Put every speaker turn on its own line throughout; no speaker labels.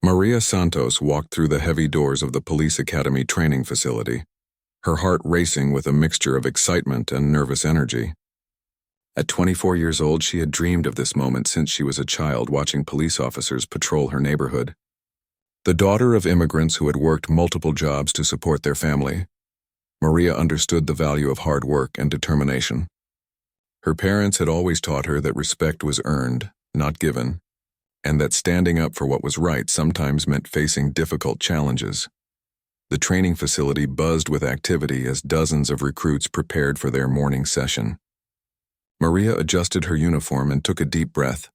Maria Santos walked through the heavy doors of the Police Academy training facility, her heart racing with a mixture of excitement and nervous energy. At 24 years old, she had dreamed of this moment since she was a child watching police officers patrol her neighborhood. The daughter of immigrants who had worked multiple jobs to support their family, Maria understood the value of hard work and determination. Her parents had always taught her that respect was earned, not given, and that standing up for what was right sometimes meant facing difficult challenges. The training facility buzzed with activity as dozens of recruits prepared for their morning session. Maria adjusted her uniform and took a deep breath,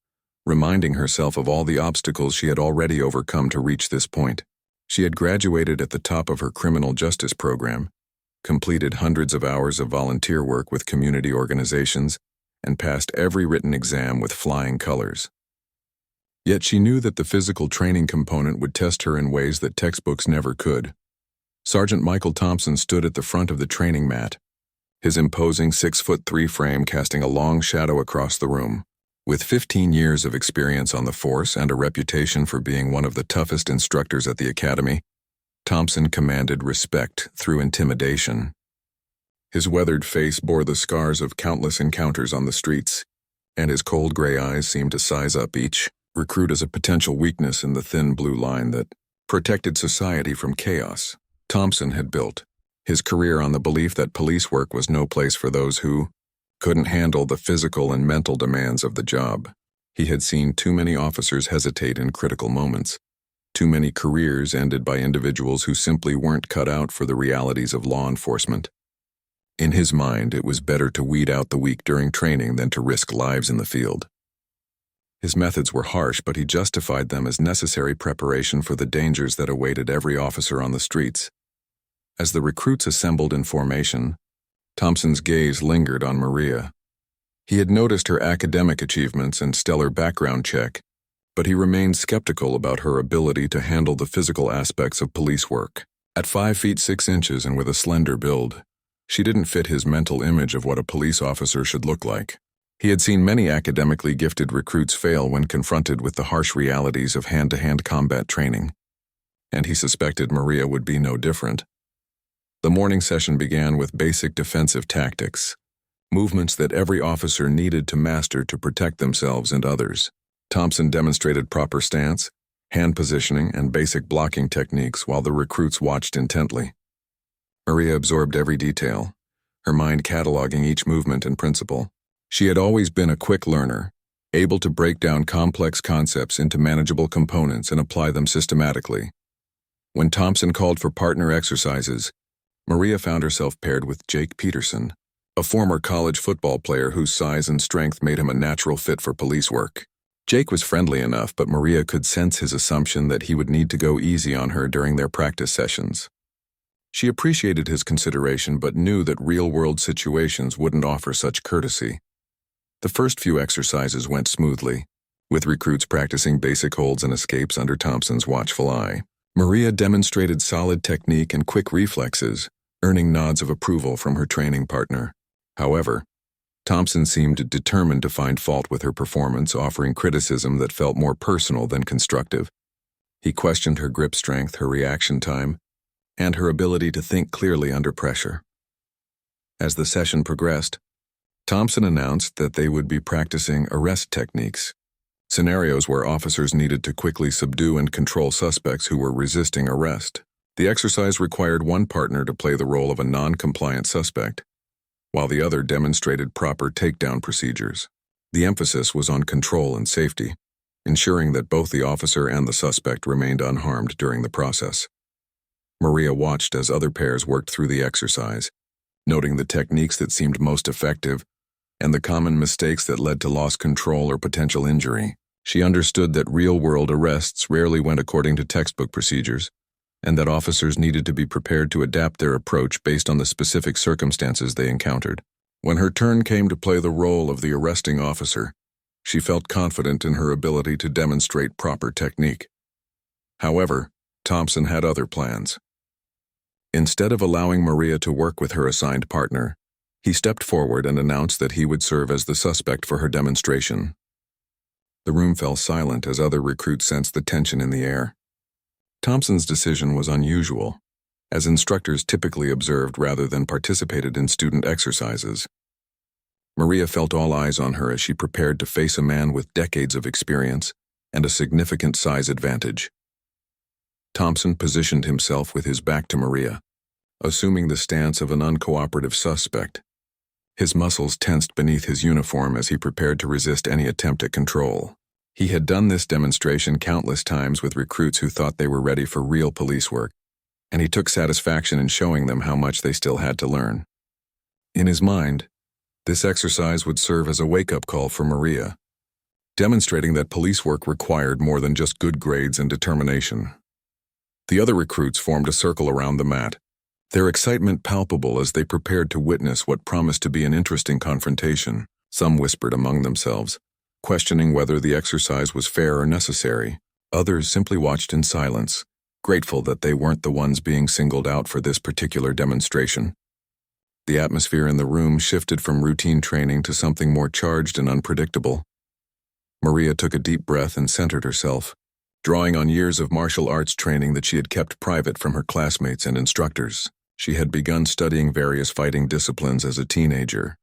reminding herself of all the obstacles she had already overcome to reach this point. She had graduated at the top of her criminal justice program, completed hundreds of hours of volunteer work with community organizations, and passed every written exam with flying colors. Yet she knew that the physical training component would test her in ways that textbooks never could. Sergeant Michael Thompson stood at the front of the training mat, his imposing 6'3" frame casting a long shadow across the room. With 15 years of experience on the force and a reputation for being one of the toughest instructors at the academy, Thompson commanded respect through intimidation. His weathered face bore the scars of countless encounters on the streets, and his cold gray eyes seemed to size up each recruit as a potential weakness in the thin blue line that protected society from chaos. Thompson had built his career on the belief that police work was no place for those who couldn't handle the physical and mental demands of the job. He had seen too many officers hesitate in critical moments, too many careers ended by individuals who simply weren't cut out for the realities of law enforcement. In his mind, it was better to weed out the weak during training than to risk lives in the field. His methods were harsh, but he justified them as necessary preparation for the dangers that awaited every officer on the streets. As the recruits assembled in formation, Thompson's gaze lingered on Maria. He had noticed her academic achievements and stellar background check, but he remained skeptical about her ability to handle the physical aspects of police work. At 5 feet 6 inches and with a slender build, she didn't fit his mental image of what a police officer should look like. He had seen many academically gifted recruits fail when confronted with the harsh realities of hand-to-hand combat training, and he suspected Maria would be no different. The morning session began with basic defensive tactics, movements that every officer needed to master to protect themselves and others. Thompson demonstrated proper stance, hand positioning, and basic blocking techniques while the recruits watched intently. Maria absorbed every detail, her mind cataloging each movement and principle. She had always been a quick learner, able to break down complex concepts into manageable components and apply them systematically. When Thompson called for partner exercises, Maria found herself paired with Jake Peterson, a former college football player whose size and strength made him a natural fit for police work. Jake was friendly enough, but Maria could sense his assumption that he would need to go easy on her during their practice sessions. She appreciated his consideration but knew that real-world situations wouldn't offer such courtesy. The first few exercises went smoothly, with recruits practicing basic holds and escapes under Thompson's watchful eye. Maria demonstrated solid technique and quick reflexes, earning nods of approval from her training partner. However, Thompson seemed determined to find fault with her performance, offering criticism that felt more personal than constructive. He questioned her grip strength, her reaction time, and her ability to think clearly under pressure. As the session progressed, Thompson announced that they would be practicing arrest techniques, scenarios where officers needed to quickly subdue and control suspects who were resisting arrest. The exercise required one partner to play the role of a non-compliant suspect, while the other demonstrated proper takedown procedures. The emphasis was on control and safety, ensuring that both the officer and the suspect remained unharmed during the process. Maria watched as other pairs worked through the exercise, noting the techniques that seemed most effective and the common mistakes that led to lost control or potential injury. She understood that real-world arrests rarely went according to textbook procedures, and that officers needed to be prepared to adapt their approach based on the specific circumstances they encountered. When her turn came to play the role of the arresting officer, she felt confident in her ability to demonstrate proper technique. However, Thompson had other plans. Instead of allowing Maria to work with her assigned partner, he stepped forward and announced that he would serve as the suspect for her demonstration. The room fell silent as other recruits sensed the tension in the air. Thompson's decision was unusual, as instructors typically observed rather than participated in student exercises. Maria felt all eyes on her as she prepared to face a man with decades of experience and a significant size advantage. Thompson positioned himself with his back to Maria, assuming the stance of an uncooperative suspect. His muscles tensed beneath his uniform as he prepared to resist any attempt at control. He had done this demonstration countless times with recruits who thought they were ready for real police work, and he took satisfaction in showing them how much they still had to learn. In his mind, this exercise would serve as a wake-up call for Maria, demonstrating that police work required more than just good grades and determination. The other recruits formed a circle around the mat, their excitement palpable as they prepared to witness what promised to be an interesting confrontation. Some whispered among themselves, questioning whether the exercise was fair or necessary. Others simply watched in silence, grateful that they weren't the ones being singled out for this particular demonstration. The atmosphere in the room shifted from routine training to something more charged and unpredictable. Maria took a deep breath and centered herself, drawing on years of martial arts training that she had kept private from her classmates and instructors. She had begun studying various fighting disciplines as a teenager,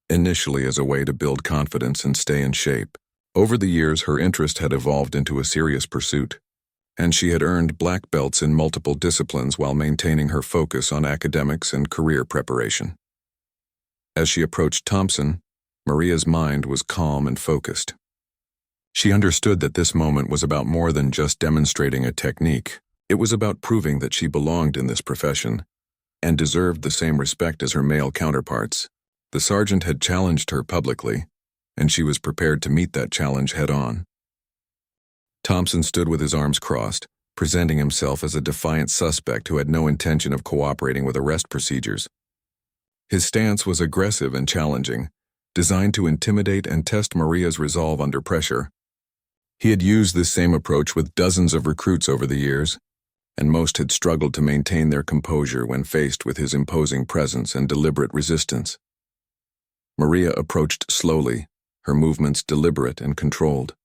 initially as a way to build confidence and stay in shape. Over the years, her interest had evolved into a serious pursuit, and she had earned black belts in multiple disciplines while maintaining her focus on academics and career preparation. As she approached Thompson, Maria's mind was calm and focused. She understood that this moment was about more than just demonstrating a technique. It was about proving that she belonged in this profession and deserved the same respect as her male counterparts. The sergeant had challenged her publicly, and she was prepared to meet that challenge head-on. Thompson stood with his arms crossed, presenting himself as a defiant suspect who had no intention of cooperating with arrest procedures. His stance was aggressive and challenging, designed to intimidate and test Maria's resolve under pressure. He had used this same approach with dozens of recruits over the years, and most had struggled to maintain their composure when faced with his imposing presence and deliberate resistance. Maria approached slowly, her movements deliberate and controlled.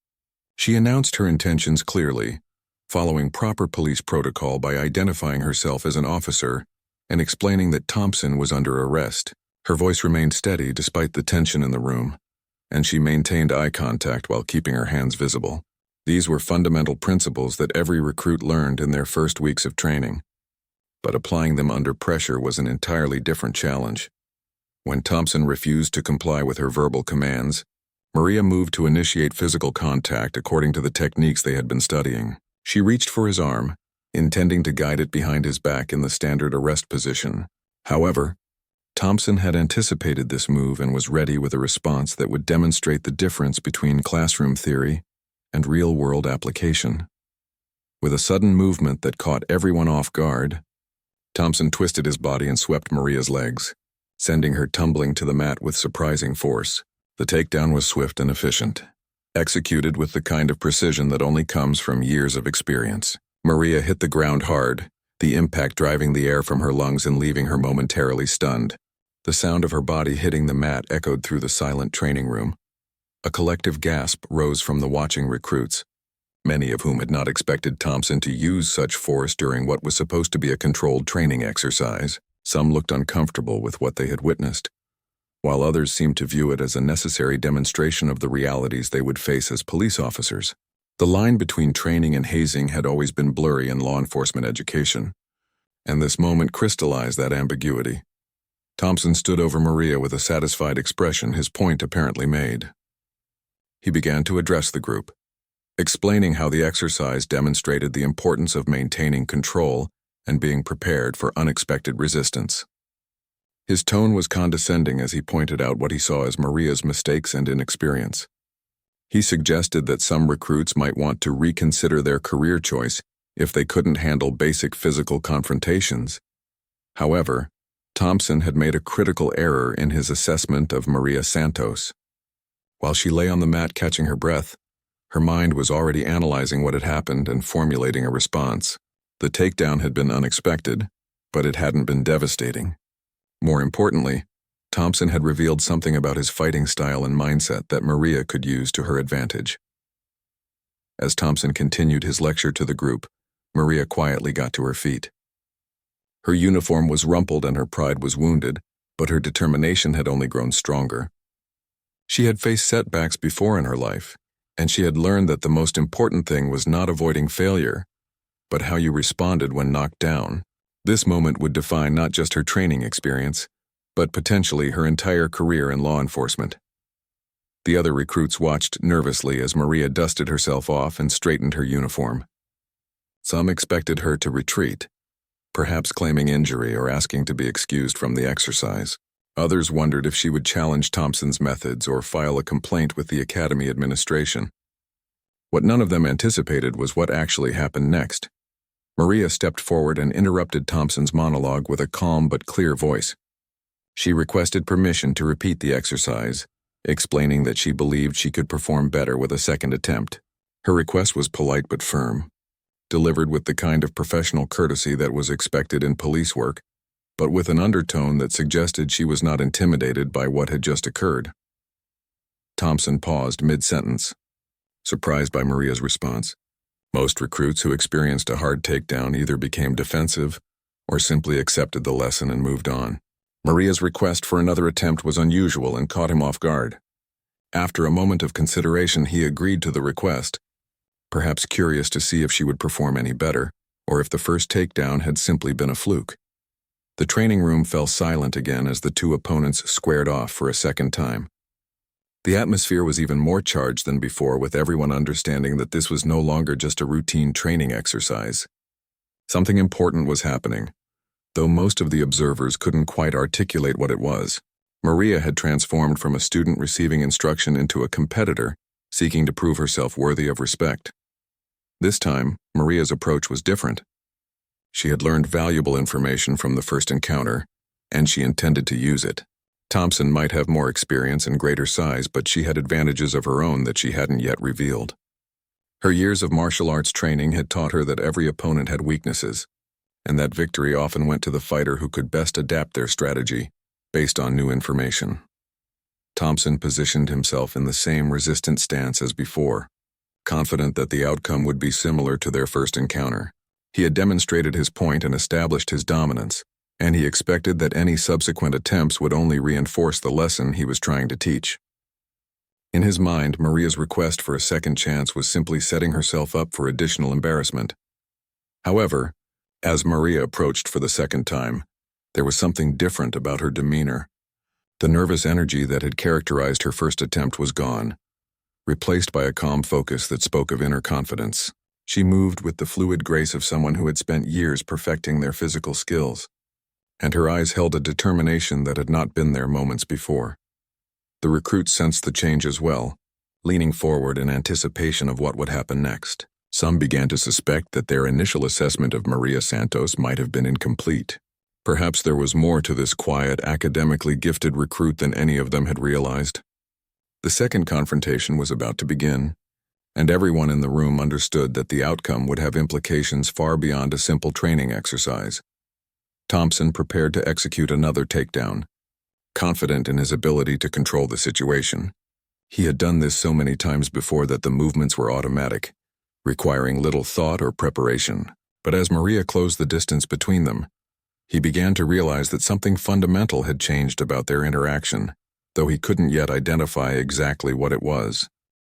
She announced her intentions clearly, following proper police protocol by identifying herself as an officer and explaining that Thompson was under arrest. Her voice remained steady despite the tension in the room, and she maintained eye contact while keeping her hands visible. These were fundamental principles that every recruit learned in their first weeks of training, but applying them under pressure was an entirely different challenge. When Thompson refused to comply with her verbal commands, Maria moved to initiate physical contact according to the techniques they had been studying. She reached for his arm, intending to guide it behind his back in the standard arrest position. However, Thompson had anticipated this move and was ready with a response that would demonstrate the difference between classroom theory and real-world application. With a sudden movement that caught everyone off guard, Thompson twisted his body and swept Maria's legs, sending her tumbling to the mat with surprising force. The takedown was swift and efficient, executed with the kind of precision that only comes from years of experience. Maria hit the ground hard, the impact driving the air from her lungs and leaving her momentarily stunned. The sound of her body hitting the mat echoed through the silent training room. A collective gasp rose from the watching recruits, many of whom had not expected Thompson to use such force during what was supposed to be a controlled training exercise. Some looked uncomfortable with what they had witnessed, while others seemed to view it as a necessary demonstration of the realities they would face as police officers. The line between training and hazing had always been blurry in law enforcement education, and this moment crystallized that ambiguity. Thompson stood over Maria with a satisfied expression, his point apparently made. He began to address the group, explaining how the exercise demonstrated the importance of maintaining control and being prepared for unexpected resistance. His tone was condescending as he pointed out what he saw as Maria's mistakes and inexperience. He suggested that some recruits might want to reconsider their career choice if they couldn't handle basic physical confrontations. However, Thompson had made a critical error in his assessment of Maria Santos. While she lay on the mat catching her breath, her mind was already analyzing what had happened and formulating a response. The takedown had been unexpected, but it hadn't been devastating. More importantly, Thompson had revealed something about his fighting style and mindset that Maria could use to her advantage. As Thompson continued his lecture to the group, Maria quietly got to her feet. Her uniform was rumpled and her pride was wounded, but her determination had only grown stronger. She had faced setbacks before in her life, and she had learned that the most important thing was not avoiding failure, but how you responded when knocked down. This moment would define not just her training experience, but potentially her entire career in law enforcement. The other recruits watched nervously as Maria dusted herself off and straightened her uniform. Some expected her to retreat, perhaps claiming injury or asking to be excused from the exercise. Others wondered if she would challenge Thompson's methods or file a complaint with the academy administration. What none of them anticipated was what actually happened next. Maria stepped forward and interrupted Thompson's monologue with a calm but clear voice. She requested permission to repeat the exercise, explaining that she believed she could perform better with a second attempt. Her request was polite but firm, delivered with the kind of professional courtesy that was expected in police work, but with an undertone that suggested she was not intimidated by what had just occurred. Thompson paused mid-sentence, surprised by Maria's response. Most recruits who experienced a hard takedown either became defensive or simply accepted the lesson and moved on. Maria's request for another attempt was unusual and caught him off guard. After a moment of consideration, he agreed to the request, perhaps curious to see if she would perform any better, or if the first takedown had simply been a fluke. The training room fell silent again as the two opponents squared off for a second time. The atmosphere was even more charged than before, with everyone understanding that this was no longer just a routine training exercise. Something important was happening, though most of the observers couldn't quite articulate what it was. Maria had transformed from a student receiving instruction into a competitor, seeking to prove herself worthy of respect. This time, Maria's approach was different. She had learned valuable information from the first encounter, and she intended to use it. Thompson might have more experience and greater size, but she had advantages of her own that she hadn't yet revealed. Her years of martial arts training had taught her that every opponent had weaknesses, and that victory often went to the fighter who could best adapt their strategy based on new information. Thompson positioned himself in the same resistant stance as before, confident that the outcome would be similar to their first encounter. He had demonstrated his point and established his dominance, and he expected that any subsequent attempts would only reinforce the lesson he was trying to teach. In his mind, Maria's request for a second chance was simply setting herself up for additional embarrassment. However, as Maria approached for the second time, there was something different about her demeanor. The nervous energy that had characterized her first attempt was gone, replaced by a calm focus that spoke of inner confidence. She moved with the fluid grace of someone who had spent years perfecting their physical skills, and her eyes held a determination that had not been there moments before. The recruits sensed the change as well, leaning forward in anticipation of what would happen next. Some began to suspect that their initial assessment of Maria Santos might have been incomplete. Perhaps there was more to this quiet, academically gifted recruit than any of them had realized. The second confrontation was about to begin, and everyone in the room understood that the outcome would have implications far beyond a simple training exercise. Thompson prepared to execute another takedown, confident in his ability to control the situation. He had done this so many times before that the movements were automatic, requiring little thought or preparation. But as Maria closed the distance between them, he began to realize that something fundamental had changed about their interaction, though he couldn't yet identify exactly what it was.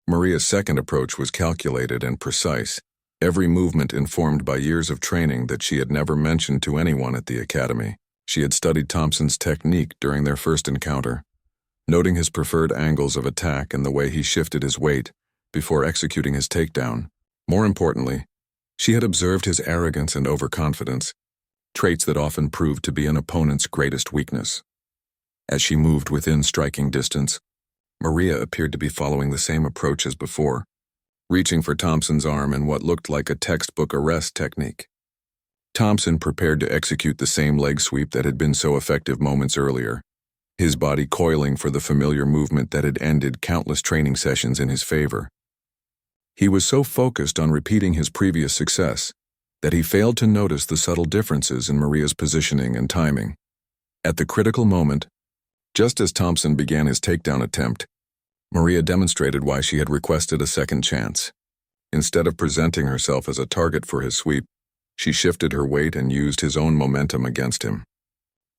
Maria's second approach was calculated and precise, every movement informed by years of training that she had never mentioned to anyone at the academy. She had studied Thompson's technique during their first encounter, noting his preferred angles of attack and the way he shifted his weight before executing his takedown. More importantly, she had observed his arrogance and overconfidence, traits that often proved to be an opponent's greatest weakness. As she moved within striking distance, Maria appeared to be following the same approach as before, reaching for Thompson's arm in what looked like a textbook arrest technique. Thompson prepared to execute the same leg sweep that had been so effective moments earlier, his body coiling for the familiar movement that had ended countless training sessions in his favor. He was so focused on repeating his previous success that he failed to notice the subtle differences in Maria's positioning and timing. At the critical moment, just as Thompson began his takedown attempt, Maria demonstrated why she had requested a second chance. Instead of presenting herself as a target for his sweep, She shifted her weight and used his own momentum against him.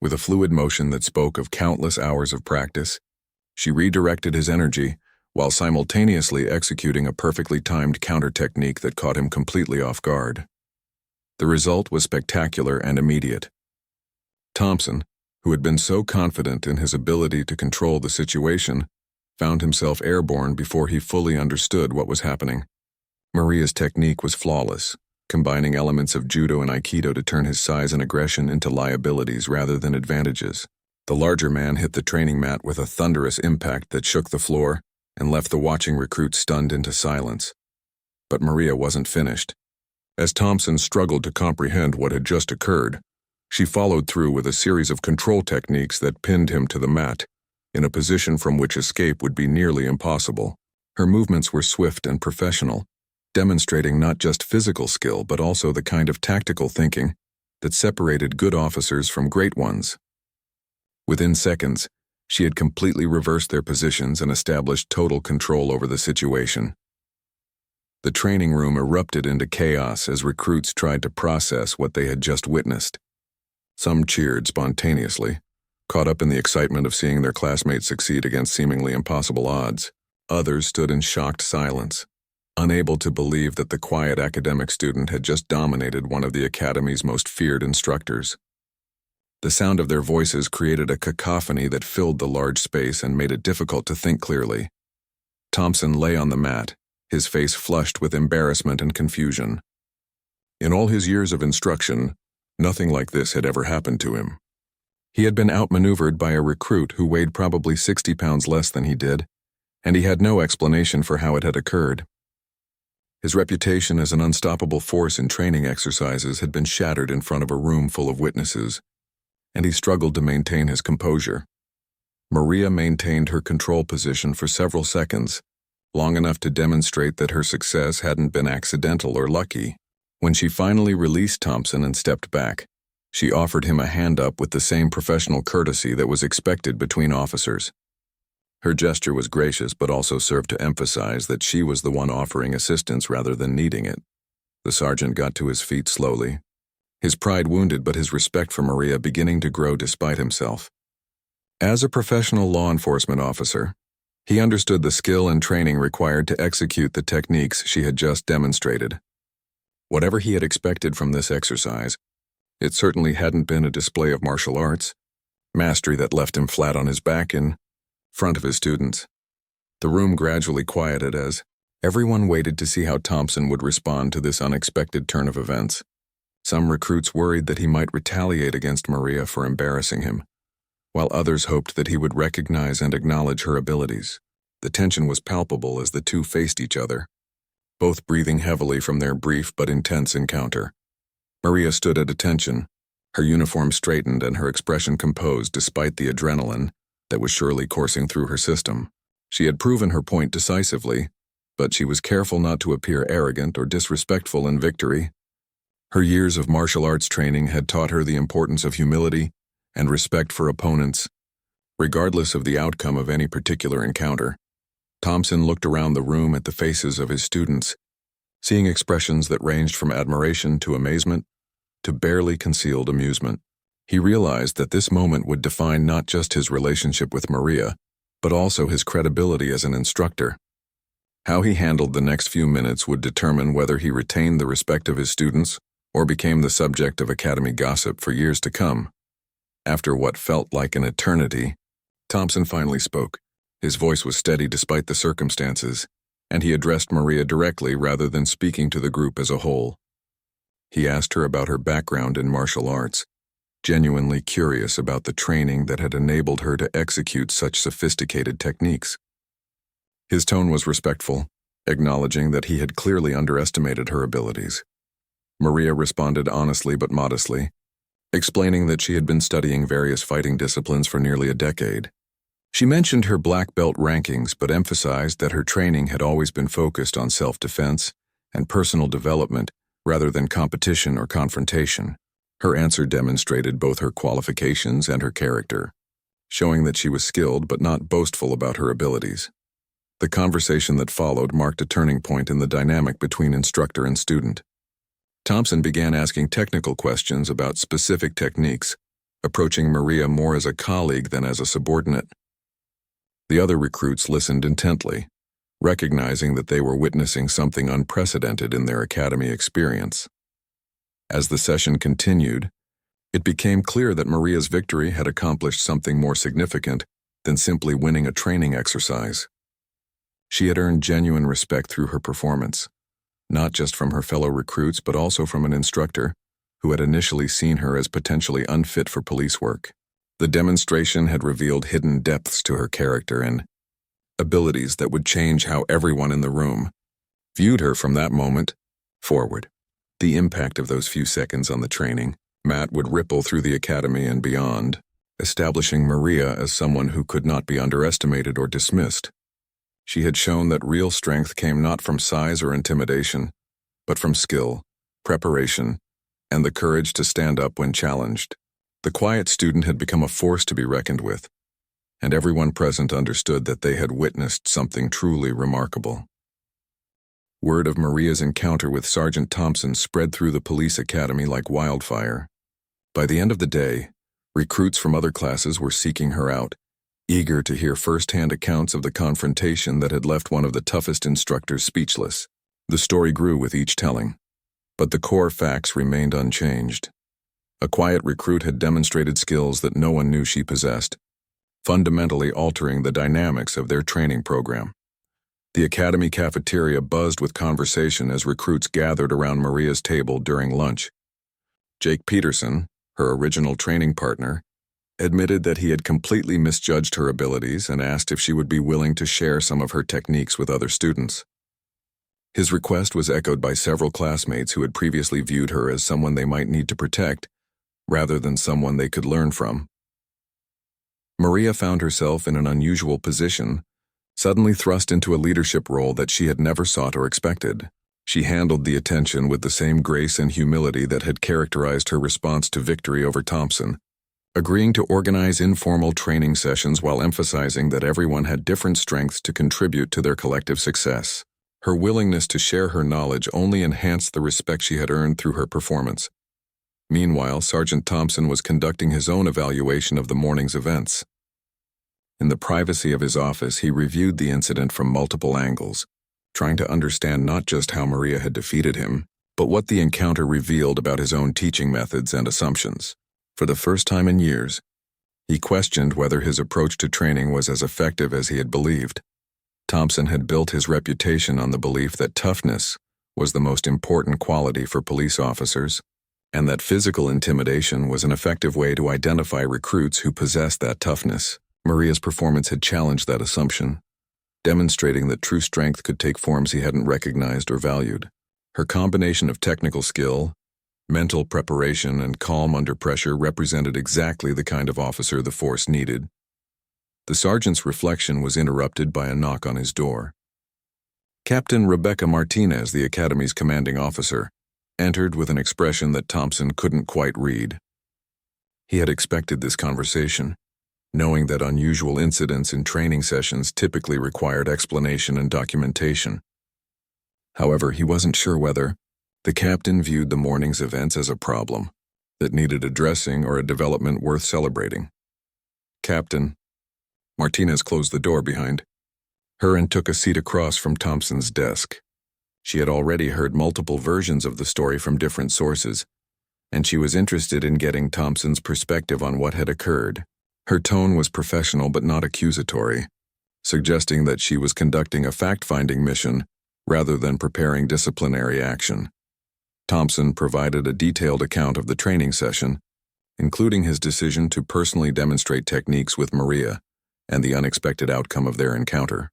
With a fluid motion that spoke of countless hours of practice, she redirected his energy while simultaneously executing a perfectly timed counter technique that caught him completely off guard. The result was spectacular and immediate. Thompson, who had been so confident in his ability to control the situation, found himself airborne before he fully understood what was happening. Maria's technique was flawless, combining elements of judo and aikido to turn his size and aggression into liabilities rather than advantages. The larger man hit the training mat with a thunderous impact that shook the floor and left the watching recruit stunned into silence. But Maria wasn't finished. As Thompson struggled to comprehend what had just occurred, she followed through with a series of control techniques that pinned him to the mat, in a position from which escape would be nearly impossible. Her movements were swift and professional, demonstrating not just physical skill but also the kind of tactical thinking that separated good officers from great ones. Within seconds, she had completely reversed their positions and established total control over the situation. The training room erupted into chaos as recruits tried to process what they had just witnessed. Some cheered spontaneously, caught up in the excitement of seeing their classmates succeed against seemingly impossible odds. Others stood in shocked silence, unable to believe that the quiet academic student had just dominated one of the academy's most feared instructors. The sound of their voices created a cacophony that filled the large space and made it difficult to think clearly. Thompson lay on the mat, his face flushed with embarrassment and confusion. In all his years of instruction, nothing like this had ever happened to him. He had been outmaneuvered by a recruit who weighed probably 60 pounds less than he did, and he had no explanation for how it had occurred. His reputation as an unstoppable force in training exercises had been shattered in front of a room full of witnesses, and he struggled to maintain his composure. Maria maintained her control position for several seconds, long enough to demonstrate that her success hadn't been accidental or lucky. When she finally released Thompson and stepped back, she offered him a hand up with the same professional courtesy that was expected between officers. Her gesture was gracious but also served to emphasize that she was the one offering assistance rather than needing it. The sergeant got to his feet slowly, his pride wounded but his respect for Maria beginning to grow despite himself. As a professional law enforcement officer, he understood the skill and training required to execute the techniques she had just demonstrated. Whatever he had expected from this exercise, it certainly hadn't been a display of martial arts, mastery that left him flat on his back in front of his students. The room gradually quieted as everyone waited to see how Thompson would respond to this unexpected turn of events. Some recruits worried that he might retaliate against Maria for embarrassing him, while others hoped that he would recognize and acknowledge her abilities. The tension was palpable as the two faced each other, both breathing heavily from their brief but intense encounter. Maria stood at attention, her uniform straightened and her expression composed despite the adrenaline that was surely coursing through her system. She had proven her point decisively, but she was careful not to appear arrogant or disrespectful in victory. Her years of martial arts training had taught her the importance of humility and respect for opponents, regardless of the outcome of any particular encounter. Thompson looked around the room at the faces of his students, seeing expressions that ranged from admiration to amazement to barely concealed amusement. He realized that this moment would define not just his relationship with Maria, but also his credibility as an instructor. How he handled the next few minutes would determine whether he retained the respect of his students or became the subject of academy gossip for years to come. After what felt like an eternity, Thompson finally spoke. His voice was steady despite the circumstances, and he addressed Maria directly rather than speaking to the group as a whole. He asked her about her background in martial arts, genuinely curious about the training that had enabled her to execute such sophisticated techniques. His tone was respectful, acknowledging that he had clearly underestimated her abilities. Maria responded honestly but modestly, explaining that she had been studying various fighting disciplines for nearly a decade. She mentioned her black belt rankings but emphasized that her training had always been focused on self-defense and personal development rather than competition or confrontation. Her answer demonstrated both her qualifications and her character, showing that she was skilled but not boastful about her abilities. The conversation that followed marked a turning point in the dynamic between instructor and student. Thompson began asking technical questions about specific techniques, approaching Maria more as a colleague than as a subordinate. The other recruits listened intently, recognizing that they were witnessing something unprecedented in their academy experience. As the session continued, it became clear that Maria's victory had accomplished something more significant than simply winning a training exercise. She had earned genuine respect through her performance, not just from her fellow recruits but also from an instructor who had initially seen her as potentially unfit for police work. The demonstration had revealed hidden depths to her character and abilities that would change how everyone in the room viewed her from that moment forward. The impact of those few seconds on the training mat would ripple through the academy and beyond, establishing Maria as someone who could not be underestimated or dismissed. She had shown that real strength came not from size or intimidation, but from skill, preparation, and the courage to stand up when challenged. The quiet student had become a force to be reckoned with, and everyone present understood that they had witnessed something truly remarkable. Word of Maria's encounter with Sergeant Thompson spread through the police academy like wildfire. By the end of the day, recruits from other classes were seeking her out, eager to hear first-hand accounts of the confrontation that had left one of the toughest instructors speechless. The story grew with each telling, but the core facts remained unchanged. A quiet recruit had demonstrated skills that no one knew she possessed, fundamentally altering the dynamics of their training program. The academy cafeteria buzzed with conversation as recruits gathered around Maria's table during lunch. Jake Peterson, her original training partner, admitted that he had completely misjudged her abilities and asked if she would be willing to share some of her techniques with other students. His request was echoed by several classmates who had previously viewed her as someone they might need to protect, rather than someone they could learn from. Maria found herself in an unusual position, suddenly thrust into a leadership role that she had never sought or expected. She handled the attention with the same grace and humility that had characterized her response to victory over Thompson, agreeing to organize informal training sessions while emphasizing that everyone had different strengths to contribute to their collective success. Her willingness to share her knowledge only enhanced the respect she had earned through her performance. Meanwhile, Sergeant Thompson was conducting his own evaluation of the morning's events. In the privacy of his office, he reviewed the incident from multiple angles, trying to understand not just how Maria had defeated him, but what the encounter revealed about his own teaching methods and assumptions. For the first time in years, he questioned whether his approach to training was as effective as he had believed. Thompson had built his reputation on the belief that toughness was the most important quality for police officers, and that physical intimidation was an effective way to identify recruits who possessed that toughness. Maria's performance had challenged that assumption, demonstrating that true strength could take forms he hadn't recognized or valued. Her combination of technical skill, mental preparation, and calm under pressure represented exactly the kind of officer the force needed. The sergeant's reflection was interrupted by a knock on his door. Captain Rebecca Martinez, the academy's commanding officer, entered with an expression that Thompson couldn't quite read. He had expected this conversation, knowing that unusual incidents in training sessions typically required explanation and documentation. However, he wasn't sure whether the captain viewed the morning's events as a problem that needed addressing or a development worth celebrating. Captain. Martinez closed the door behind her and took a seat across from Thompson's desk. She had already heard multiple versions of the story from different sources, and she was interested in getting Thompson's perspective on what had occurred. Her tone was professional but not accusatory, suggesting that she was conducting a fact-finding mission rather than preparing disciplinary action. Thompson provided a detailed account of the training session, including his decision to personally demonstrate techniques with Maria and the unexpected outcome of their encounter.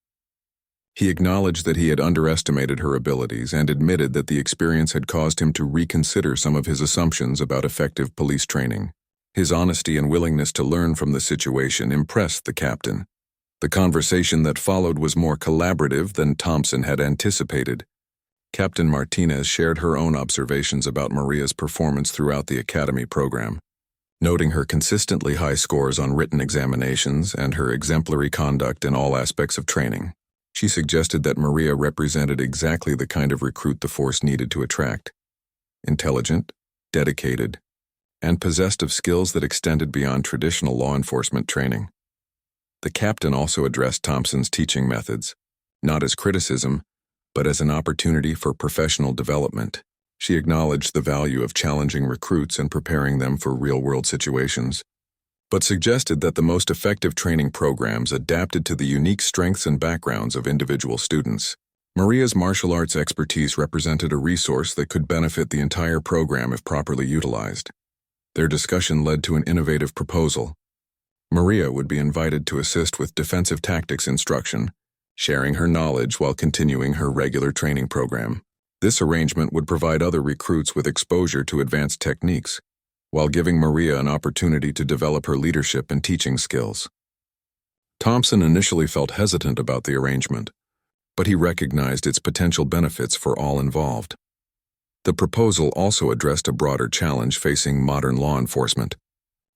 He acknowledged that he had underestimated her abilities and admitted that the experience had caused him to reconsider some of his assumptions about effective police training. His honesty and willingness to learn from the situation impressed the captain. The conversation that followed was more collaborative than Thompson had anticipated. Captain Martinez shared her own observations about Maria's performance throughout the academy program, noting her consistently high scores on written examinations and her exemplary conduct in all aspects of training. She suggested that Maria represented exactly the kind of recruit the force needed to attract. intelligent, dedicated, and possessed of skills that extended beyond traditional law enforcement training. The captain also addressed Thompson's teaching methods, not as criticism, but as an opportunity for professional development. She acknowledged the value of challenging recruits and preparing them for real-world situations, but suggested that the most effective training programs adapted to the unique strengths and backgrounds of individual students. Maria's martial arts expertise represented a resource that could benefit the entire program if properly utilized. Their discussion led to an innovative proposal. Maria would be invited to assist with defensive tactics instruction, sharing her knowledge while continuing her regular training program. This arrangement would provide other recruits with exposure to advanced techniques, while giving Maria an opportunity to develop her leadership and teaching skills. Thompson initially felt hesitant about the arrangement, but he recognized its potential benefits for all involved. The proposal also addressed a broader challenge facing modern law enforcement: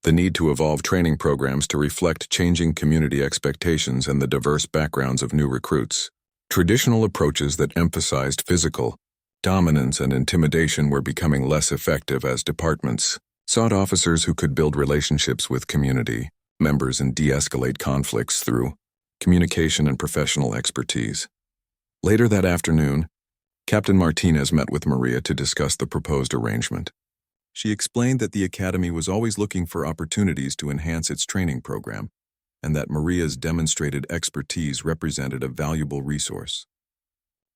the need to evolve training programs to reflect changing community expectations and the diverse backgrounds of new recruits. Traditional approaches that emphasized physical dominance and intimidation were becoming less effective as departments sought officers who could build relationships with community members and de-escalate conflicts through communication and professional expertise. Later that afternoon, Captain Martinez met with Maria to discuss the proposed arrangement. She explained that the Academy was always looking for opportunities to enhance its training program, and that Maria's demonstrated expertise represented a valuable resource.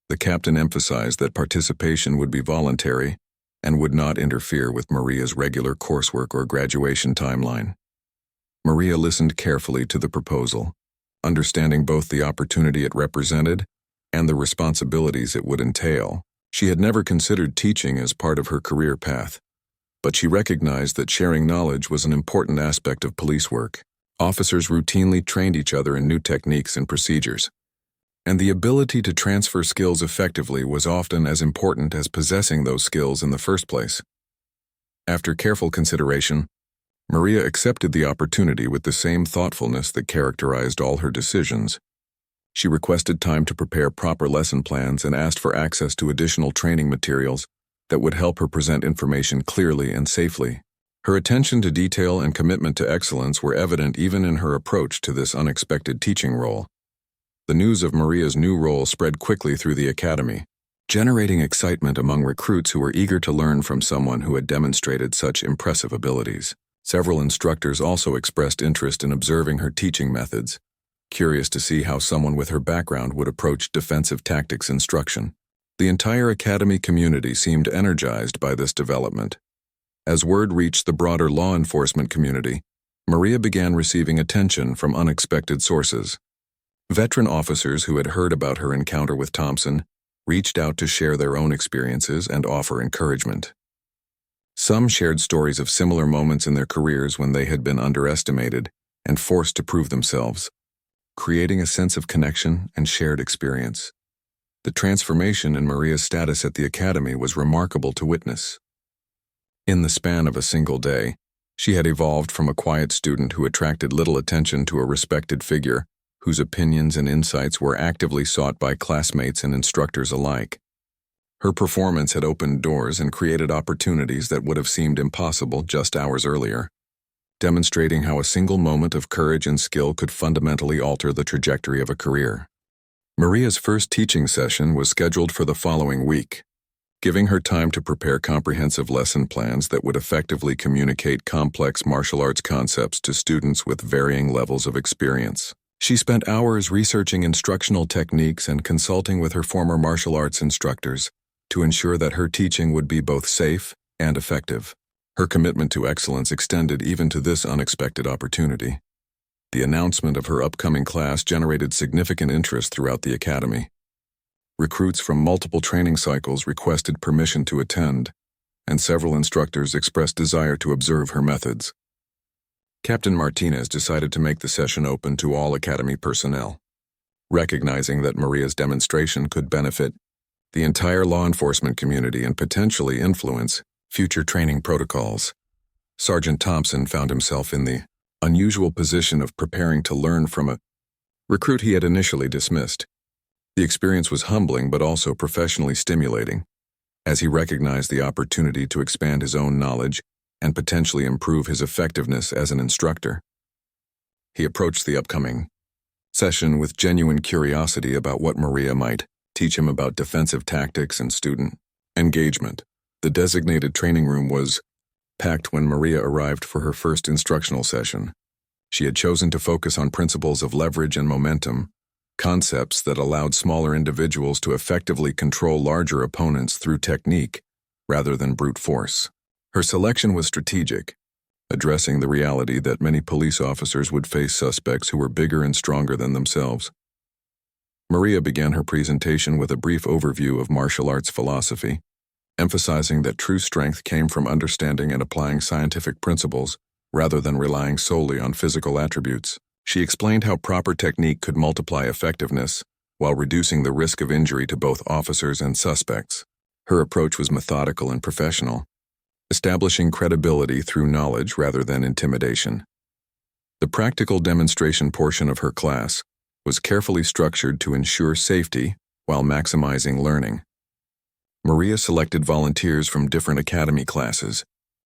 The captain emphasized that participation would be voluntary and would not interfere with Maria's regular coursework or graduation timeline. Maria listened carefully to the proposal, understanding both the opportunity it represented and the responsibilities it would entail. She had never considered teaching as part of her career path, but she recognized that sharing knowledge was an important aspect of police work. Officers routinely trained each other in new techniques and procedures, and the ability to transfer skills effectively was often as important as possessing those skills in the first place. After careful consideration, Maria accepted the opportunity with the same thoughtfulness that characterized all her decisions. She requested time to prepare proper lesson plans and asked for access to additional training materials that would help her present information clearly and safely. Her attention to detail and commitment to excellence were evident even in her approach to this unexpected teaching role. The news of Maria's new role spread quickly through the academy, generating excitement among recruits who were eager to learn from someone who had demonstrated such impressive abilities. Several instructors also expressed interest in observing her teaching methods, curious to see how someone with her background would approach defensive tactics instruction. The entire academy community seemed energized by this development. As word reached the broader law enforcement community, Maria began receiving attention from unexpected sources. Veteran officers who had heard about her encounter with Thompson reached out to share their own experiences and offer encouragement. Some shared stories of similar moments in their careers when they had been underestimated and forced to prove themselves, creating a sense of connection and shared experience. The transformation in Maria's status at the academy was remarkable to witness. In the span of a single day, she had evolved from a quiet student who attracted little attention to a respected figure whose opinions and insights were actively sought by classmates and instructors alike. Her performance had opened doors and created opportunities that would have seemed impossible just hours earlier, demonstrating how a single moment of courage and skill could fundamentally alter the trajectory of a career. Maria's first teaching session was scheduled for the following week, giving her time to prepare comprehensive lesson plans that would effectively communicate complex martial arts concepts to students with varying levels of experience. She spent hours researching instructional techniques and consulting with her former martial arts instructors to ensure that her teaching would be both safe and effective. Her commitment to excellence extended even to this unexpected opportunity. The announcement of her upcoming class generated significant interest throughout the academy. Recruits from multiple training cycles requested permission to attend, and several instructors expressed desire to observe her methods. Captain Martinez decided to make the session open to all academy personnel, recognizing that Maria's demonstration could benefit the entire law enforcement community and potentially influence future training protocols. Sergeant Thompson found himself in the unusual position of preparing to learn from a recruit he had initially dismissed. The experience was humbling but also professionally stimulating. as he recognized the opportunity to expand his own knowledge and potentially improve his effectiveness as an instructor. He approached the upcoming session with genuine curiosity about what Maria might teach him about defensive tactics and student engagement. The designated training room was packed when Maria arrived for her first instructional session. She had chosen to focus on principles of leverage and momentum, concepts that allowed smaller individuals to effectively control larger opponents through technique rather than brute force. Her selection was strategic, addressing the reality that many police officers would face suspects who were bigger and stronger than themselves. Maria began her presentation with a brief overview of martial arts philosophy, emphasizing that true strength came from understanding and applying scientific principles rather than relying solely on physical attributes. She explained how proper technique could multiply effectiveness while reducing the risk of injury to both officers and suspects. Her approach was methodical and professional, establishing credibility through knowledge rather than intimidation. The practical demonstration portion of her class was carefully structured to ensure safety while maximizing learning. Maria selected volunteers from different academy classes,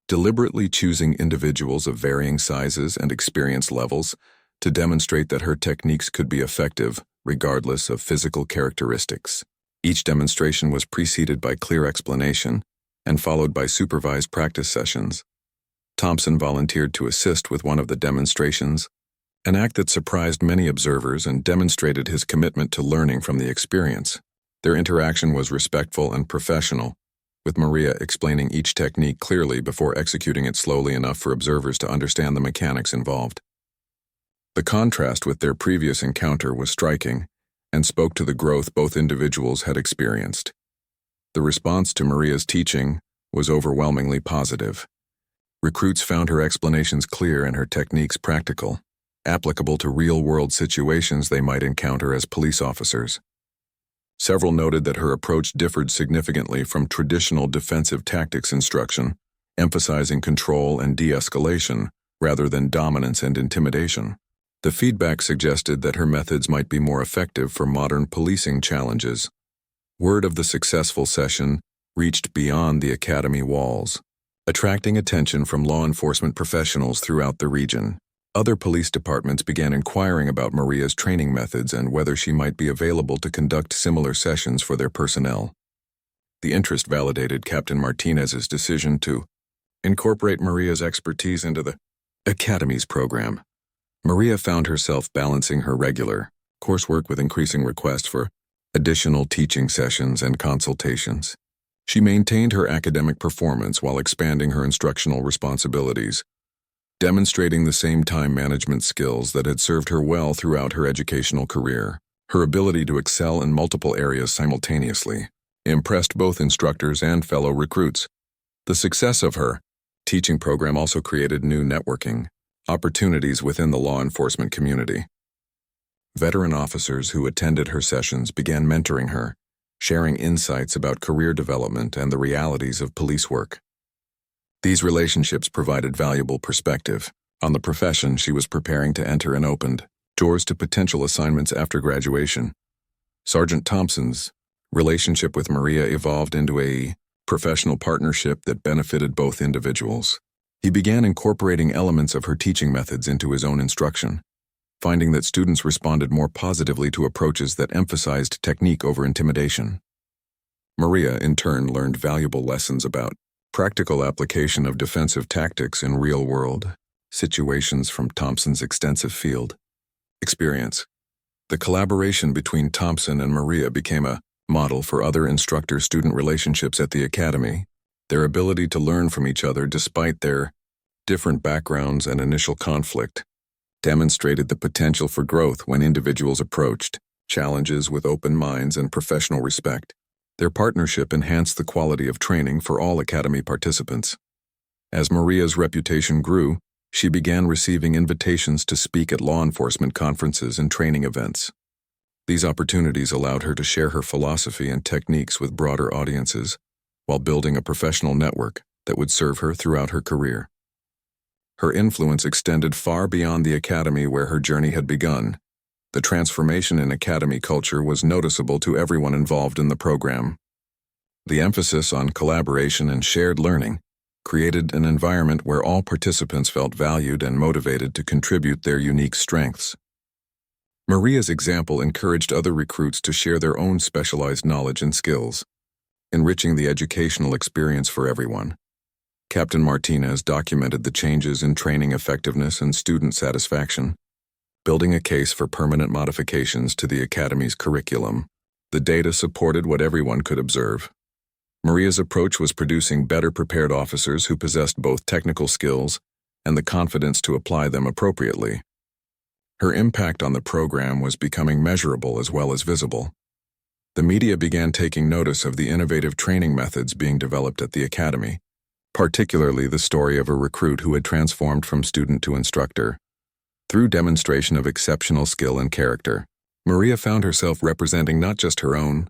deliberately choosing individuals of varying sizes and experience levels to demonstrate that her techniques could be effective regardless of physical characteristics. Each demonstration was preceded by clear explanation and followed by supervised practice sessions. Thompson volunteered to assist with one of the demonstrations, an act that surprised many observers and demonstrated his commitment to learning from the experience. Their interaction was respectful and professional, with Maria explaining each technique clearly before executing it slowly enough for observers to understand the mechanics involved. The contrast with their previous encounter was striking and spoke to the growth both individuals had experienced. The response to Maria's teaching was overwhelmingly positive. Recruits found her explanations clear and her techniques practical, applicable to real-world situations they might encounter as police officers. Several noted that her approach differed significantly from traditional defensive tactics instruction, emphasizing control and de-escalation rather than dominance and intimidation. The feedback suggested that her methods might be more effective for modern policing challenges. Word of the successful session reached beyond the academy walls, attracting attention from law enforcement professionals throughout the region. Other police departments began inquiring about Maria's training methods and whether she might be available to conduct similar sessions for their personnel. The interest validated Captain Martinez's decision to incorporate Maria's expertise into the Academy's program. Maria found herself balancing her regular coursework with increasing requests for additional teaching sessions and consultations. She maintained her academic performance while expanding her instructional responsibilities, demonstrating the same time management skills that had served her well throughout her educational career. Her ability to excel in multiple areas simultaneously impressed both instructors and fellow recruits. The success of her teaching program also created new networking opportunities within the law enforcement community. Veteran officers who attended her sessions began mentoring her, sharing insights about career development and the realities of police work. These relationships provided valuable perspective on the profession she was preparing to enter and opened doors to potential assignments after graduation. Sergeant Thompson's relationship with Maria evolved into a professional partnership that benefited both individuals. He began incorporating elements of her teaching methods into his own instruction, finding that students responded more positively to approaches that emphasized technique over intimidation. Maria, in turn, learned valuable lessons about practical application of defensive tactics in real-world situations from Thompson's extensive field experience. The collaboration between Thompson and Maria became a model for other instructor-student relationships at the academy. Their ability to learn from each other despite their different backgrounds and initial conflict demonstrated the potential for growth when individuals approached challenges with open minds and professional respect. Their partnership enhanced the quality of training for all academy participants. As Maria's reputation grew, she began receiving invitations to speak at law enforcement conferences and training events. These opportunities allowed her to share her philosophy and techniques with broader audiences, while building a professional network that would serve her throughout her career. Her influence extended far beyond the academy where her journey had begun. The transformation in academy culture was noticeable to everyone involved in the program. The emphasis on collaboration and shared learning created an environment where all participants felt valued and motivated to contribute their unique strengths. Maria's example encouraged other recruits to share their own specialized knowledge and skills, enriching the educational experience for everyone. Captain Martinez documented the changes in training effectiveness and student satisfaction, building a case for permanent modifications to the Academy's curriculum. The data supported what everyone could observe. Maria's approach was producing better prepared officers who possessed both technical skills and the confidence to apply them appropriately. Her impact on the program was becoming measurable as well as visible. The media began taking notice of the innovative training methods being developed at the Academy, particularly the story of a recruit who had transformed from student to instructor. Through demonstration of exceptional skill and character, Maria found herself representing not just her own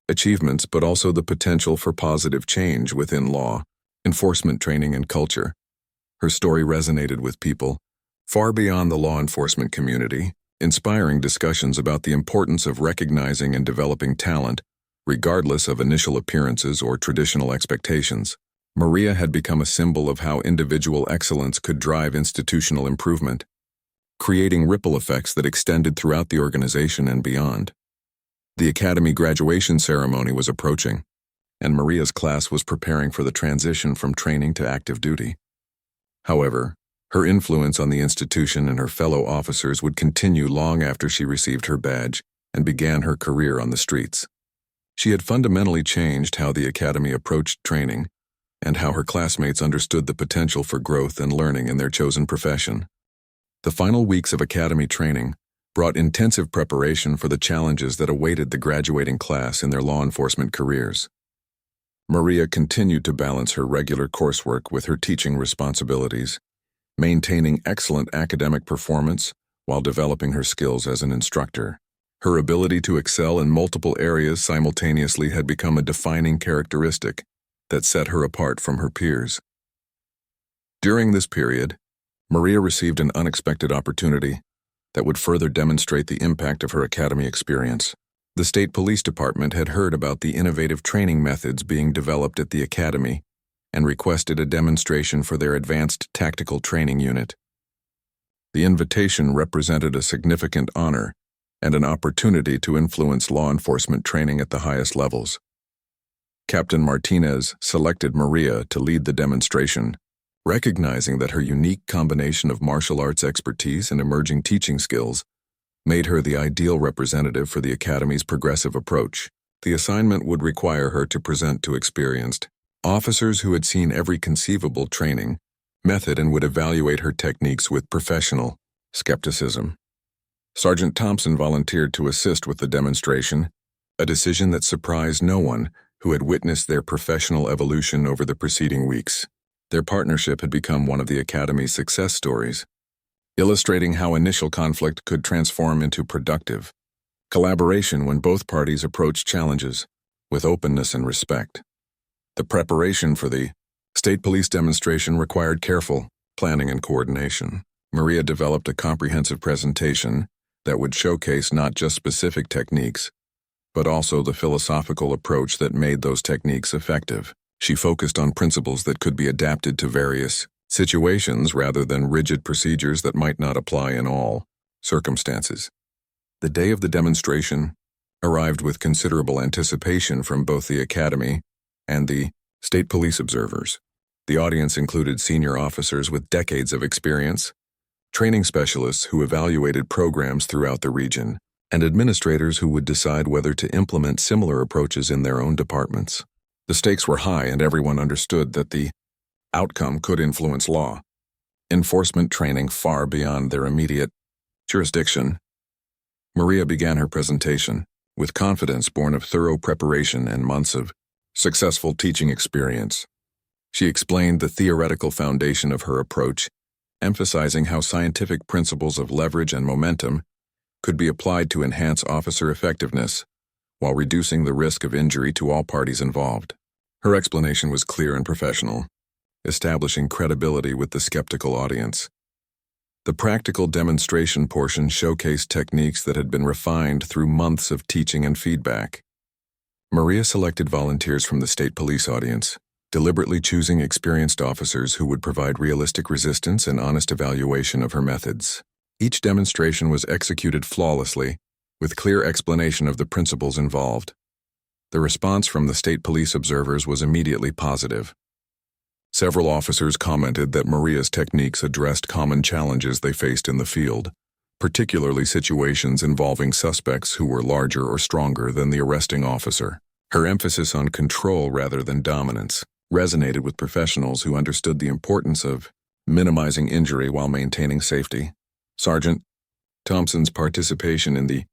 achievements but also the potential for positive change within law, enforcement training, and culture. Her story resonated with people far beyond the law enforcement community, inspiring discussions about the importance of recognizing and developing talent, regardless of initial appearances or traditional expectations. Maria had become a symbol of how individual excellence could drive institutional improvement, creating ripple effects that extended throughout the organization and beyond. The Academy graduation ceremony was approaching, and Maria's class was preparing for the transition from training to active duty. However, her influence on the institution and her fellow officers would continue long after she received her badge and began her career on the streets. She had fundamentally changed how the Academy approached training and how her classmates understood the potential for growth and learning in their chosen profession. The final weeks of Academy training brought intensive preparation for the challenges that awaited the graduating class in their law enforcement careers. Maria continued to balance her regular coursework with her teaching responsibilities, maintaining excellent academic performance while developing her skills as an instructor. Her ability to excel in multiple areas simultaneously had become a defining characteristic that set her apart from her peers. During this period, Maria received an unexpected opportunity that would further demonstrate the impact of her Academy experience. The State Police Department had heard about the innovative training methods being developed at the Academy and requested a demonstration for their advanced tactical training unit. The invitation represented a significant honor and an opportunity to influence law enforcement training at the highest levels. Captain Martinez selected Maria to lead the demonstration, recognizing that her unique combination of martial arts expertise and emerging teaching skills made her the ideal representative for the Academy's progressive approach. The assignment would require her to present to experienced officers who had seen every conceivable training method and would evaluate her techniques with professional skepticism. Sergeant Thompson volunteered to assist with the demonstration, a decision that surprised no one who had witnessed their professional evolution over the preceding weeks. Their partnership had become one of the Academy's success stories, illustrating how initial conflict could transform into productive collaboration when both parties approached challenges with openness and respect. The preparation for the State Police demonstration required careful planning and coordination. Maria developed a comprehensive presentation that would showcase not just specific techniques, but also the philosophical approach that made those techniques effective. She focused on principles that could be adapted to various situations rather than rigid procedures that might not apply in all circumstances. The day of the demonstration arrived with considerable anticipation from both the Academy and the State Police observers. The audience included senior officers with decades of experience, training specialists who evaluated programs throughout the region, and administrators who would decide whether to implement similar approaches in their own departments. The stakes were high, and everyone understood that the outcome could influence law enforcement training far beyond their immediate jurisdiction. Maria began her presentation with confidence born of thorough preparation and months of successful teaching experience. She explained the theoretical foundation of her approach, emphasizing how scientific principles of leverage and momentum could be applied to enhance officer effectiveness while reducing the risk of injury to all parties involved. Her explanation was clear and professional, establishing credibility with the skeptical audience. The practical demonstration portion showcased techniques that had been refined through months of teaching and feedback. Maria selected volunteers from the state police audience, deliberately choosing experienced officers who would provide realistic resistance and honest evaluation of her methods. Each demonstration was executed flawlessly, with clear explanation of the principles involved. The response from the state police observers was immediately positive. Several officers commented that Maria's techniques addressed common challenges they faced in the field, particularly situations involving suspects who were larger or stronger than the arresting officer. Her emphasis on control rather than dominance resonated with professionals who understood the importance of minimizing injury while maintaining safety. Sergeant Thompson's participation in the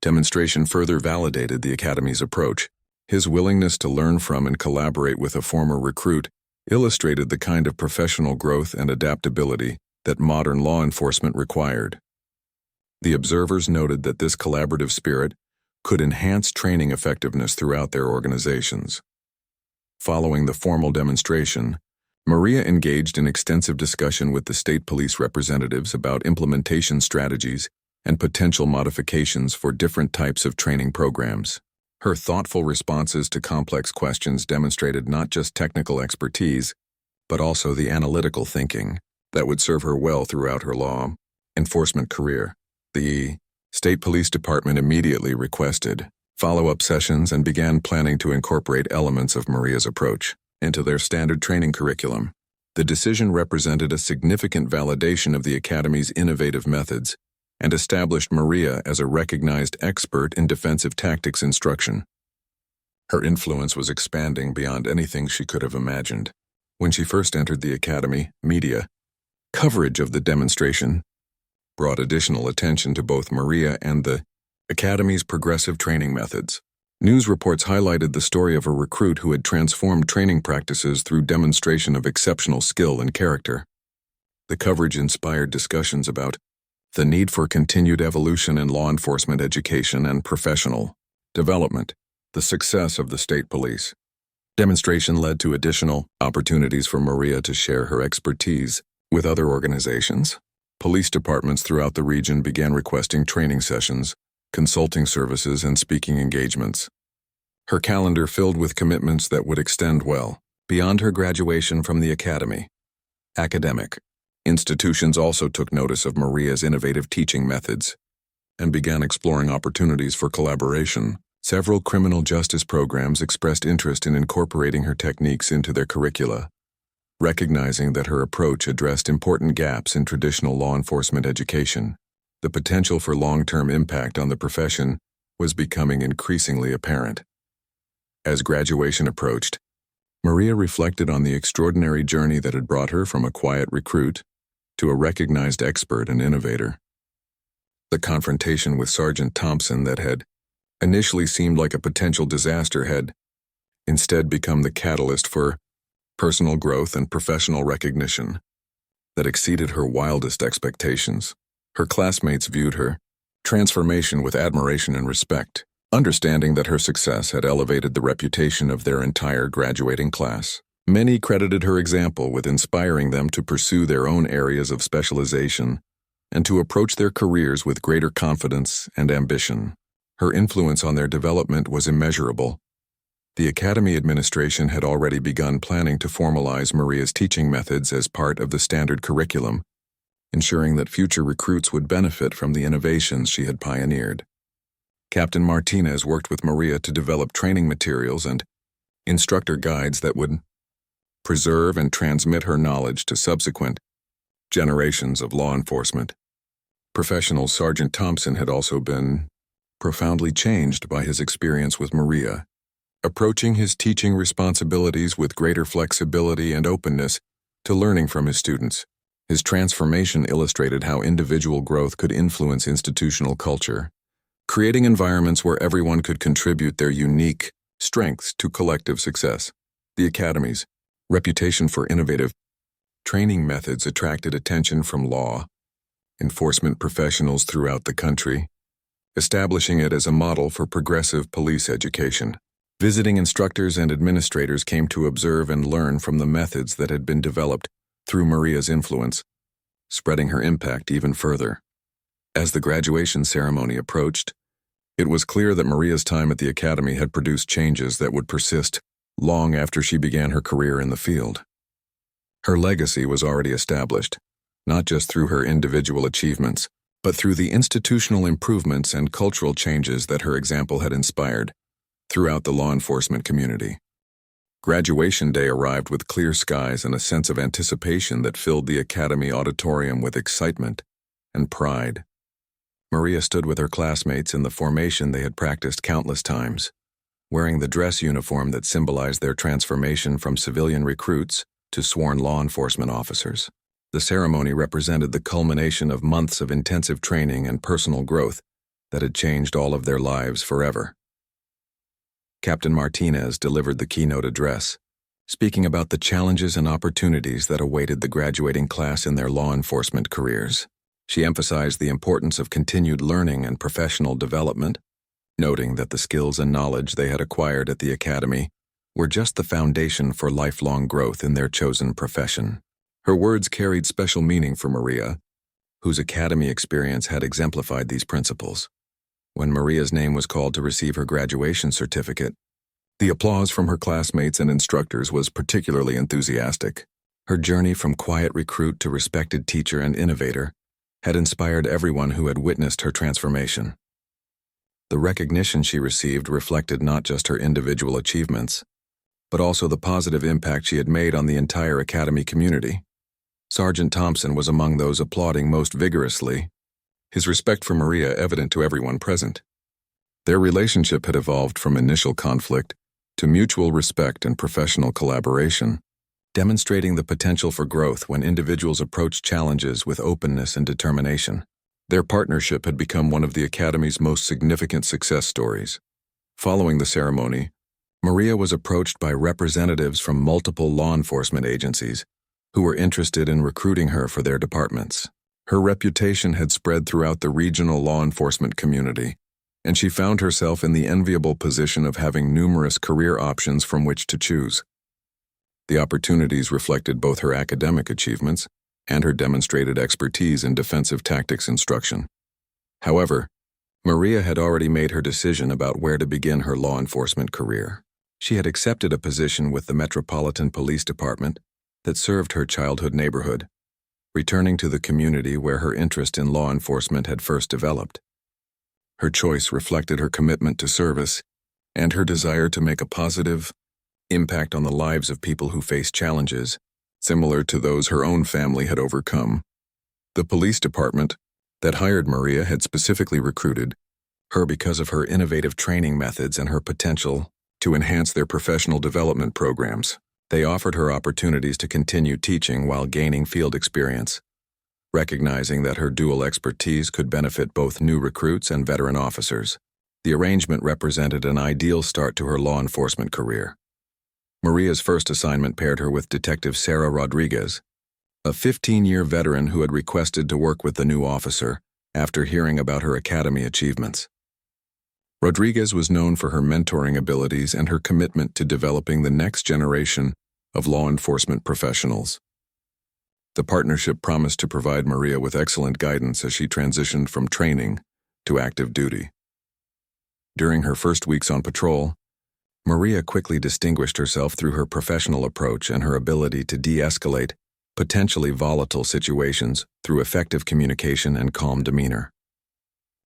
demonstration further validated the Academy's approach. His willingness to learn from and collaborate with a former recruit illustrated the kind of professional growth and adaptability that modern law enforcement required. The observers noted that this collaborative spirit could enhance training effectiveness throughout their organizations. Following the formal demonstration, Maria engaged in extensive discussion with the state police representatives about implementation strategies and potential modifications for different types of training programs. Her thoughtful responses to complex questions demonstrated not just technical expertise, but also the analytical thinking that would serve her well throughout her law enforcement career. The State Police Department immediately requested follow-up sessions and began planning to incorporate elements of Maria's approach into their standard training curriculum. The decision represented a significant validation of the Academy's innovative methods and established Maria as a recognized expert in defensive tactics instruction. Her influence was expanding beyond anything she could have imagined. When she first entered the Academy, media coverage of the demonstration brought additional attention to both Maria and the Academy's progressive training methods. News reports highlighted the story of a recruit who had transformed training practices through demonstration of exceptional skill and character. The coverage inspired discussions about the need for continued evolution in law enforcement education and professional development. The success of the state police demonstration led to additional opportunities for Maria to share her expertise with other organizations. Police departments throughout the region began requesting training sessions, consulting services, and speaking engagements. Her calendar filled with commitments that would extend well beyond her graduation from the Academy. Academic institutions also took notice of Maria's innovative teaching methods and began exploring opportunities for collaboration. Several criminal justice programs expressed interest in incorporating her techniques into their curricula, recognizing that her approach addressed important gaps in traditional law enforcement education. The potential for long-term impact on the profession was becoming increasingly apparent. As graduation approached, Maria reflected on the extraordinary journey that had brought her from a quiet recruit to a recognized expert and innovator. The confrontation with Sergeant Thompson that had initially seemed like a potential disaster had instead become the catalyst for personal growth and professional recognition that exceeded her wildest expectations. Her classmates viewed her transformation with admiration and respect, understanding that her success had elevated the reputation of their entire graduating class. Many credited her example with inspiring them to pursue their own areas of specialization and to approach their careers with greater confidence and ambition. Her influence on their development was immeasurable. The Academy administration had already begun planning to formalize Maria's teaching methods as part of the standard curriculum, ensuring that future recruits would benefit from the innovations she had pioneered. Captain Martinez worked with Maria to develop training materials and instructor guides that would preserve and transmit her knowledge to subsequent generations of law enforcement. Professional Sergeant Thompson had also been profoundly changed by his experience with Maria, approaching his teaching responsibilities with greater flexibility and openness to learning from his students. His transformation illustrated how individual growth could influence institutional culture, creating environments where everyone could contribute their unique strengths to collective success. The Academy's reputation for innovative training methods attracted attention from law enforcement professionals throughout the country, establishing it as a model for progressive police education. Visiting instructors and administrators came to observe and learn from the methods that had been developed through Maria's influence, spreading her impact even further. As the graduation ceremony approached, It was clear that Maria's time at the academy had produced changes that would persist long after she began her career in the field. Her legacy was already established, not just through her individual achievements, but through the institutional improvements and cultural changes that her example had inspired throughout the law enforcement community. Graduation day arrived with clear skies and a sense of anticipation that filled the academy auditorium with excitement and pride. Maria stood with her classmates in the formation they had practiced countless times, wearing the dress uniform that symbolized their transformation from civilian recruits to sworn law enforcement officers. The ceremony represented the culmination of months of intensive training and personal growth that had changed all of their lives forever. Captain Martinez delivered the keynote address, speaking about the challenges and opportunities that awaited the graduating class in their law enforcement careers. She emphasized the importance of continued learning and professional development, noting that the skills and knowledge they had acquired at the academy were just the foundation for lifelong growth in their chosen profession. Her words carried special meaning for Maria, whose academy experience had exemplified these principles. When Maria's name was called to receive her graduation certificate, the applause from her classmates and instructors was particularly enthusiastic. Her journey from quiet recruit to respected teacher and innovator had inspired everyone who had witnessed her transformation. The recognition she received reflected not just her individual achievements, but also the positive impact she had made on the entire academy community. Sergeant Thompson was among those applauding most vigorously, his respect for Maria evident to everyone present. Their relationship had evolved from initial conflict to mutual respect and professional collaboration, demonstrating the potential for growth when individuals approached challenges with openness and determination. Their partnership had become one of the Academy's most significant success stories. Following the ceremony, Maria was approached by representatives from multiple law enforcement agencies who were interested in recruiting her for their departments. Her reputation had spread throughout the regional law enforcement community, and she found herself in the enviable position of having numerous career options from which to choose. The opportunities reflected both her academic achievements and her demonstrated expertise in defensive tactics instruction. However, Maria had already made her decision about where to begin her law enforcement career. She had accepted a position with the Metropolitan Police Department that served her childhood neighborhood, returning to the community where her interest in law enforcement had first developed. Her choice reflected her commitment to service and her desire to make a positive impact on the lives of people who face challenges similar to those her own family had overcome. The police department that hired Maria had specifically recruited her because of her innovative training methods and her potential to enhance their professional development programs. They offered her opportunities to continue teaching while gaining field experience, recognizing that her dual expertise could benefit both new recruits and veteran officers. The arrangement represented an ideal start to her law enforcement career. Maria's first assignment paired her with Detective Sarah Rodriguez, a 15-year veteran who had requested to work with the new officer after hearing about her academy achievements. Rodriguez was known for her mentoring abilities and her commitment to developing the next generation of law enforcement professionals. The partnership promised to provide Maria with excellent guidance as she transitioned from training to active duty. During her first weeks on patrol, Maria quickly distinguished herself through her professional approach and her ability to de-escalate potentially volatile situations through effective communication and calm demeanor.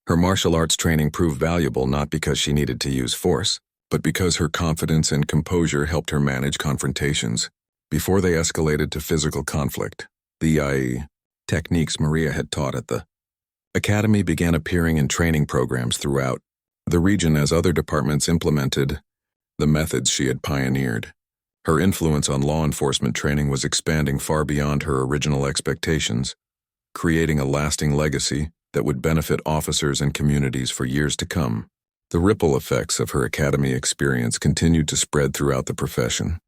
Her martial arts training proved valuable not because she needed to use force, but because her confidence and composure helped her manage confrontations before they escalated to physical conflict. The techniques Maria had taught at the academy began appearing in training programs throughout the region as other departments implemented the methods she had pioneered. Her influence on law enforcement training was expanding far beyond her original expectations, creating a lasting legacy that would benefit officers and communities for years to come. The ripple effects of her academy experience continued to spread throughout the profession.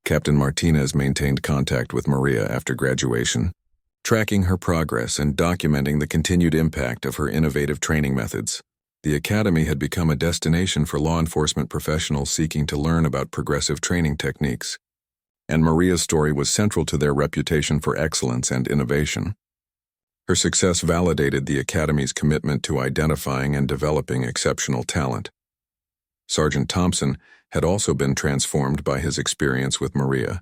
Captain Martinez maintained contact with Maria after graduation, tracking her progress and documenting the continued impact of her innovative training methods. The academy had become a destination for law enforcement professionals seeking to learn about progressive training techniques, and Maria's story was central to their reputation for excellence and innovation. Her success validated the Academy's commitment to identifying and developing exceptional talent. Sergeant Thompson had also been transformed by his experience with Maria,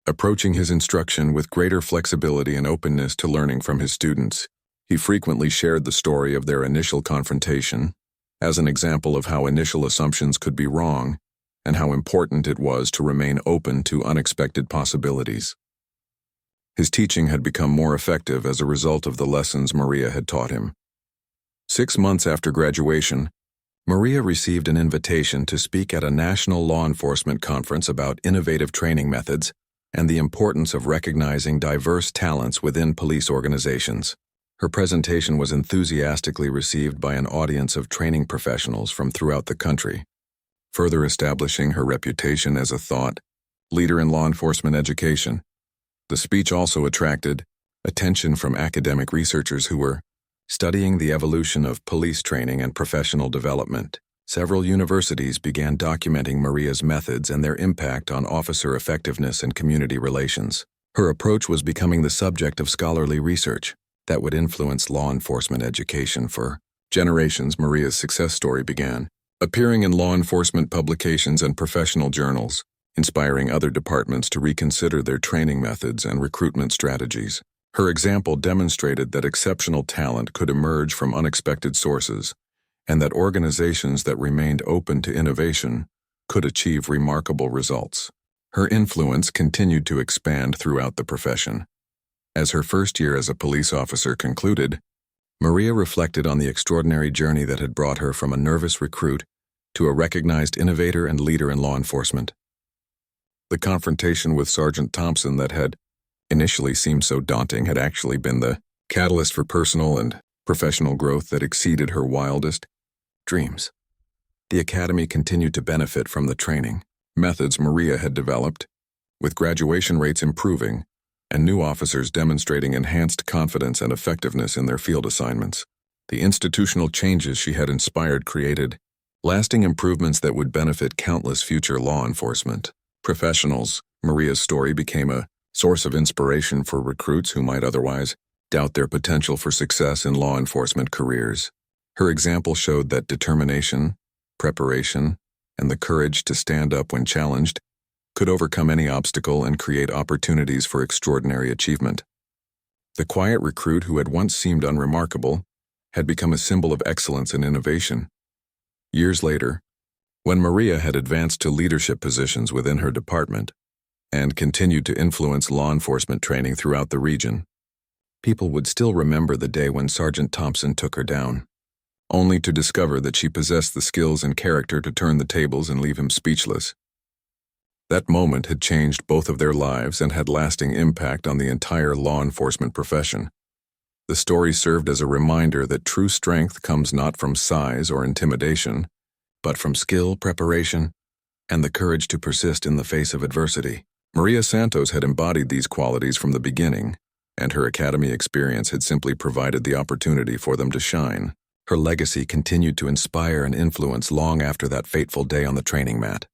approaching his instruction with greater flexibility and openness to learning from his students. He frequently shared the story of their initial confrontation as an example of how initial assumptions could be wrong and how important it was to remain open to unexpected possibilities. His teaching had become more effective as a result of the lessons Maria had taught him. 6 months after graduation, Maria received an invitation to speak at a national law enforcement conference about innovative training methods and the importance of recognizing diverse talents within police organizations. Her presentation was enthusiastically received by an audience of training professionals from throughout the country, further establishing her reputation as a thought leader in law enforcement education. The speech also attracted attention from academic researchers who were studying the evolution of police training and professional development. Several universities began documenting Maria's methods and their impact on officer effectiveness and community relations. Her approach was becoming the subject of scholarly research that would influence law enforcement education for generations. Maria's success story began appearing in law enforcement publications and professional journals, inspiring other departments to reconsider their training methods and recruitment strategies. Her example demonstrated that exceptional talent could emerge from unexpected sources, and that organizations that remained open to innovation could achieve remarkable results. Her influence continued to expand throughout the profession. As her first year as a police officer concluded, Maria reflected on the extraordinary journey that had brought her from a nervous recruit to a recognized innovator and leader in law enforcement. The confrontation with Sergeant Thompson that had initially seemed so daunting had actually been the catalyst for personal and professional growth that exceeded her wildest dreams. The Academy continued to benefit from the training methods Maria had developed, with graduation rates improving and new officers demonstrating enhanced confidence and effectiveness in their field assignments. The institutional changes she had inspired created lasting improvements that would benefit countless future law enforcement professionals. Maria's story became a source of inspiration for recruits who might otherwise doubt their potential for success in law enforcement careers. Her example showed that determination, preparation, and the courage to stand up when challenged could overcome any obstacle and create opportunities for extraordinary achievement. The quiet recruit who had once seemed unremarkable had become a symbol of excellence and innovation. Years later, when Maria had advanced to leadership positions within her department and continued to influence law enforcement training throughout the region, people would still remember the day when Sergeant Thompson took her down, only to discover that she possessed the skills and character to turn the tables and leave him speechless. That moment had changed both of their lives and had lasting impact on the entire law enforcement profession. The story served as a reminder that true strength comes not from size or intimidation, but from skill, preparation, and the courage to persist in the face of adversity. Maria Santos had embodied these qualities from the beginning, and her academy experience had simply provided the opportunity for them to shine. Her legacy continued to inspire and influence long after that fateful day on the training mat.